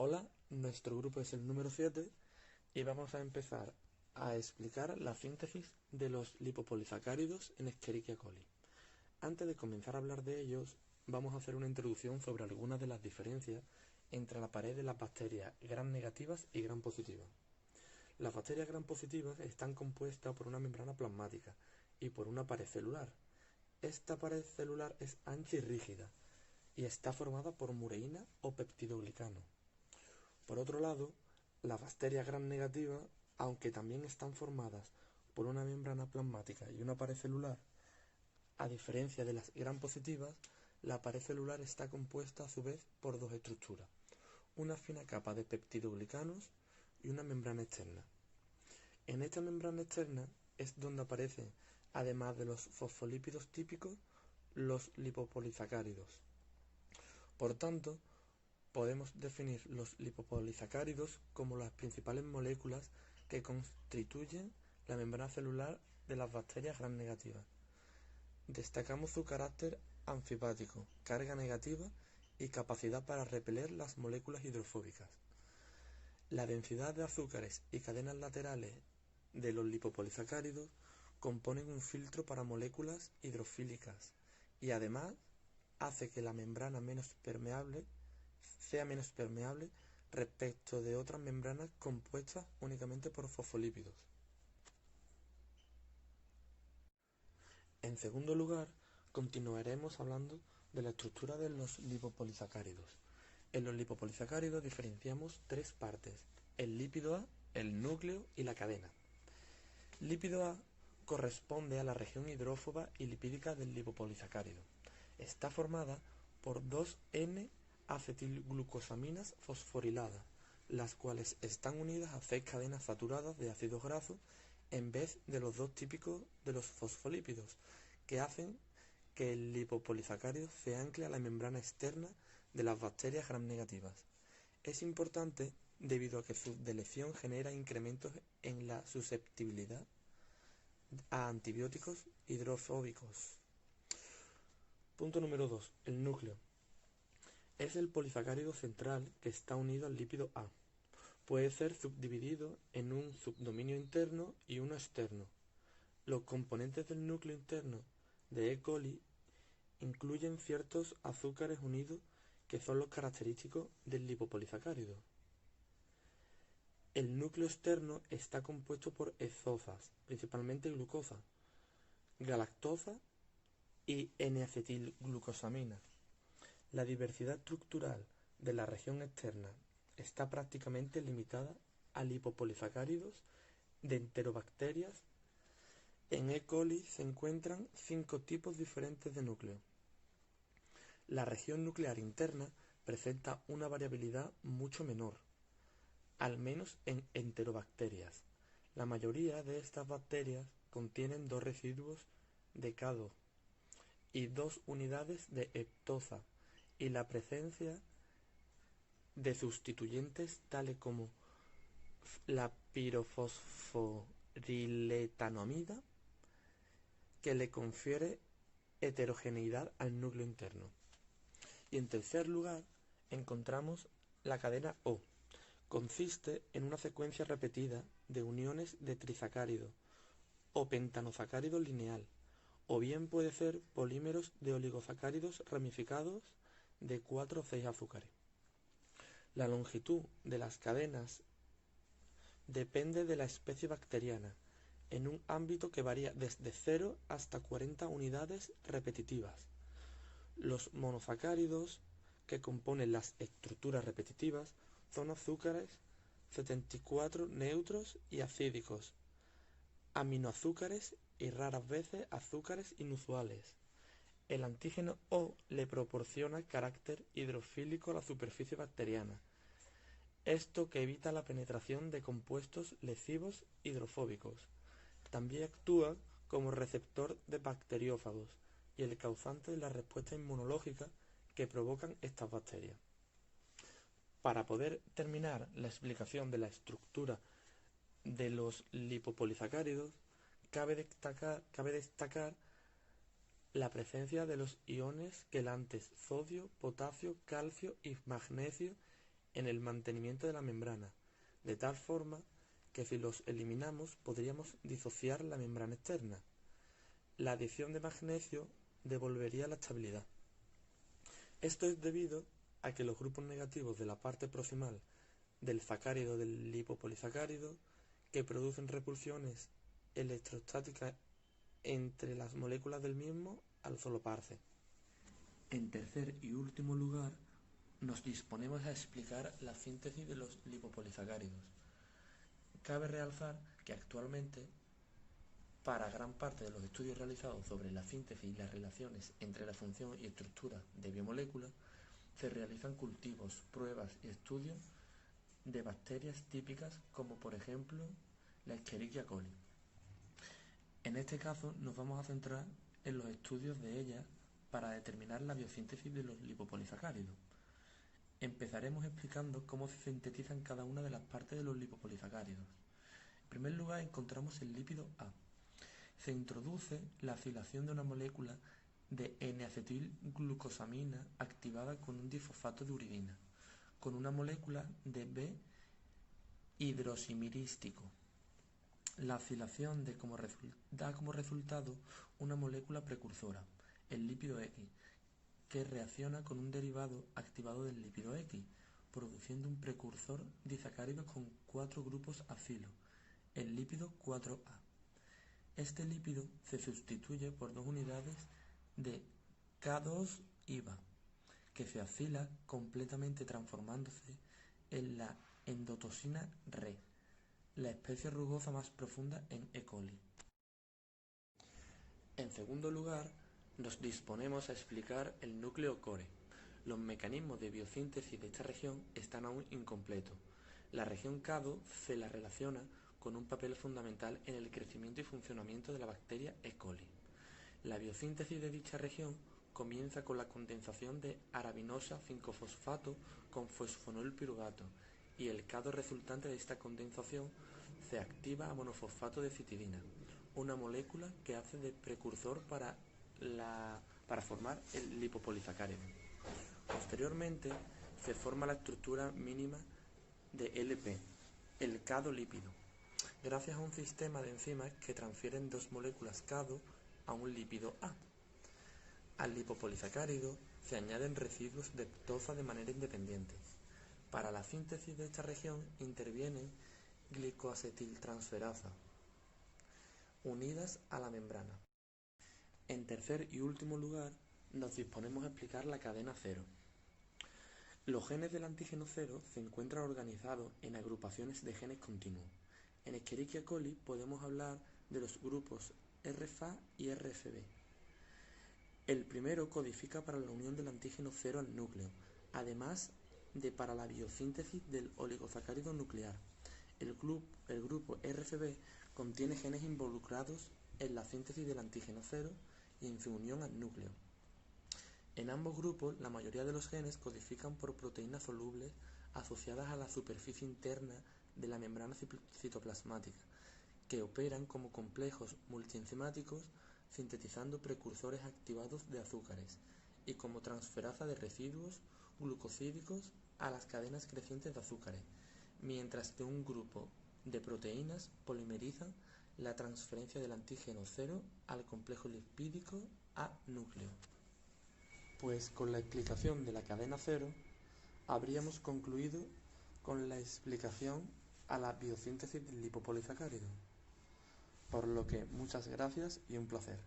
Hola, nuestro grupo es el número 7 y vamos a empezar a explicar la síntesis de los lipopolisacáridos en Escherichia coli. Antes de comenzar a hablar de ellos, vamos a hacer una introducción sobre algunas de las diferencias entre la pared de las bacterias gram negativas y gram positivas. Las bacterias gram positivas están compuestas por una membrana plasmática y por una pared celular. Esta pared celular es ancha y rígida y está formada por mureína o peptidoglicano. Por otro lado, las bacterias gram negativas, aunque también están formadas por una membrana plasmática y una pared celular, a diferencia de las gram positivas, la pared celular está compuesta a su vez por dos estructuras, una fina capa de peptidoglicanos y una membrana externa. En esta membrana externa es donde aparecen, además de los fosfolípidos típicos, los lipopolisacáridos. Por tanto, podemos definir los lipopolisacáridos como las principales moléculas que constituyen la membrana celular de las bacterias gram negativas. Destacamos su carácter anfipático, carga negativa y capacidad para repeler las moléculas hidrofóbicas. La densidad de azúcares y cadenas laterales de los lipopolisacáridos componen un filtro para moléculas hidrofílicas y además hace que la membrana sea menos permeable respecto de otras membranas compuestas únicamente por fosfolípidos. En segundo lugar, continuaremos hablando de la estructura de los lipopolisacáridos. En los lipopolisacáridos diferenciamos tres partes: el lípido A, el núcleo y la cadena. Lípido A corresponde a la región hidrófoba y lipídica del lipopolisacárido. Está formada por 2 N-acetilglucosaminas fosforiladas, las cuales están unidas a 6 cadenas saturadas de ácidos grasos en vez de los dos típicos de los fosfolípidos, que hacen que el lipopolisacárido se ancle a la membrana externa de las bacterias gram negativas. Es importante debido a que su deleción genera incrementos en la susceptibilidad a antibióticos hidrofóbicos. Punto número 2. El núcleo. Es el polisacárido central que está unido al lípido A. Puede ser subdividido en un subdominio interno y uno externo. Los componentes del núcleo interno de E. coli incluyen ciertos azúcares unidos que son los característicos del lipopolisacárido. El núcleo externo está compuesto por hexosas, principalmente glucosa, galactosa y N-acetilglucosamina. La diversidad estructural de la región externa está prácticamente limitada a lipopolisacáridos de enterobacterias. En E. coli se encuentran 5 tipos diferentes de núcleo. La región nuclear interna presenta una variabilidad mucho menor, al menos en enterobacterias. La mayoría de estas bacterias contienen 2 residuos de K2 y 2 unidades de heptosa, y la presencia de sustituyentes tales como la pirofosforiletanoamida, que le confiere heterogeneidad al núcleo interno. Y en tercer lugar encontramos la cadena O. Consiste en una secuencia repetida de uniones de trisacárido o pentanosacárido lineal, o bien puede ser polímeros de oligosacáridos ramificados de 4 o 6 azúcares. La longitud de las cadenas depende de la especie bacteriana, en un ámbito que varía desde 0 hasta 40 unidades repetitivas. Los monosacáridos que componen las estructuras repetitivas son azúcares 74 neutros y acídicos, aminoazúcares y raras veces azúcares inusuales. El antígeno O le proporciona carácter hidrofílico a la superficie bacteriana, esto que evita la penetración de compuestos lesivos hidrofóbicos. También actúa como receptor de bacteriófagos y el causante de la respuesta inmunológica que provocan estas bacterias. Para poder terminar la explicación de la estructura de los lipopolisacáridos, cabe destacar la presencia de los iones quelantes sodio, potasio, calcio y magnesio en el mantenimiento de la membrana, de tal forma que si los eliminamos podríamos disociar la membrana externa. La adición de magnesio devolvería la estabilidad. Esto es debido a que los grupos negativos de la parte proximal del sacárido del lipopolisacárido que producen repulsiones electrostáticas entre las moléculas del mismo al solaparse. En tercer y último lugar, nos disponemos a explicar la síntesis de los lipopolisacáridos. Cabe realzar que actualmente, para gran parte de los estudios realizados sobre la síntesis y las relaciones entre la función y estructura de biomoléculas, se realizan cultivos, pruebas y estudios de bacterias típicas como por ejemplo la Escherichia coli. En este caso nos vamos a centrar en los estudios de ellas para determinar la biosíntesis de los lipopolisacáridos. Empezaremos explicando cómo se sintetizan cada una de las partes de los lipopolisacáridos. En primer lugar encontramos el lípido A. Se introduce la acilación de una molécula de N-acetilglucosamina activada con un difosfato de uridina, con una molécula de B-hidroximirístico. La acilación da como resultado una molécula precursora, el lípido X, que reacciona con un derivado activado del lípido X, produciendo un precursor disacárido con 4 grupos acilo, el lípido 4A. Este lípido se sustituye por 2 unidades de K2-IVA, que se acila completamente transformándose en la endotoxina Re, la especie rugosa más profunda en E. coli. En segundo lugar, nos disponemos a explicar el núcleo core. Los mecanismos de biosíntesis de esta región están aún incompletos. La región K2 se la relaciona con un papel fundamental en el crecimiento y funcionamiento de la bacteria E. coli. La biosíntesis de dicha región comienza con la condensación de arabinosa 5-fosfato con fosfonol piruvato y el K2 resultante de esta condensación se activa a monofosfato de citidina, una molécula que hace de precursor para formar el lipopolisacárido. Posteriormente se forma la estructura mínima de LP, el K2 lípido, gracias a un sistema de enzimas que transfieren 2 moléculas K2 a un lípido A. Al lipopolisacárido se añaden residuos de ptosa de manera independiente. Para la síntesis de esta región intervienen glicoacetiltransferasa, unidas a la membrana. En tercer y último lugar, nos disponemos a explicar la cadena cero. Los genes del antígeno cero se encuentran organizados en agrupaciones de genes continuos. En Escherichia coli podemos hablar de los grupos RFA y RFB. El primero codifica para la unión del antígeno cero al núcleo, además de para la biosíntesis del oligosacárido nuclear. El grupo RFB contiene genes involucrados en la síntesis del antígeno cero y en su unión al núcleo. En ambos grupos, la mayoría de los genes codifican por proteínas solubles asociadas a la superficie interna de la membrana citoplasmática, que operan como complejos multienzimáticos sintetizando precursores activados de azúcares y como transferasa de residuos glucosídicos a las cadenas crecientes de azúcares, mientras que un grupo de proteínas polimerizan la transferencia del antígeno cero al complejo lipídico A núcleo. Pues con la explicación de la cadena cero habríamos concluido con la explicación a la biosíntesis del lipopolisacárido. Por lo que muchas gracias y un placer.